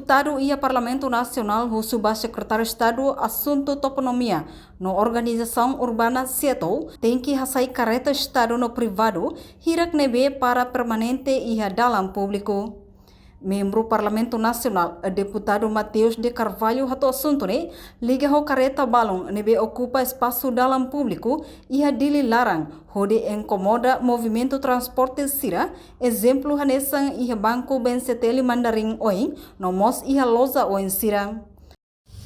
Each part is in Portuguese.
deputado e Parlamento Nacional o subsecretário de Estado Assunto Toponomia na Organização Urbana Seattle tem que sair careta Estado no privado hirak nebe para permanente e dalam público. Membro Parlamento Nacional, deputado Mateus de Carvalho hato assunto ne liga ho careta balong nebe ocupa espaço dalam público e dili larang hode incomoda movimento transporte sira exemplo hanesan e banco benseteli mandaring oing no mos e loza oing sira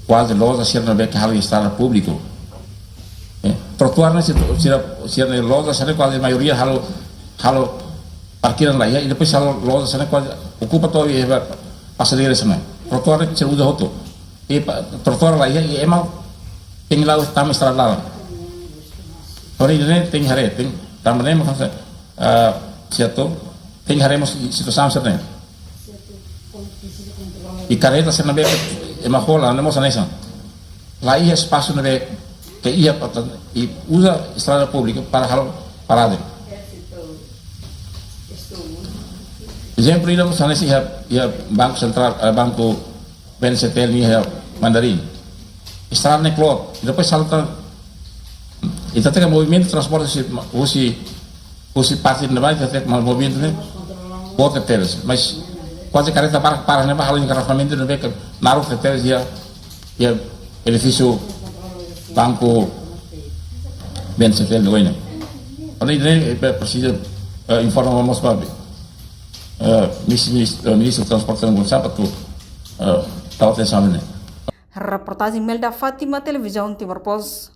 quase loza ser no bec hal estar público trotuar na ser loza ser quase a maioria halo parkiran lah ya, e depois halo loza ser quase ocupa todo e passadeira sana trotuar se usa hoto e trotuar lah ya e emang tem lá tam estrada hari ini tem hare tem tamane mo kansa siato tem haremos situação sana e careta ser na bec emang hola não moça nessa lá ia espaço na bec que ia e usa estrada pública para halo parada. Exemplo ini misalnya sih ya bank sentral banco BNCTL ni ya Mandarin estrada nek lot depois salta itu tem movimento transporte usi parte de baixo até mal movimento né bota teles mas quase careta para né halo engarrafamento no beca naruh teles ya edifício banco BNCTL do ini olha ini precisa informar para ministro do transporte não sabe tu tahu atenção né. Reportagem Melda Fatima Televisão Timor Pos.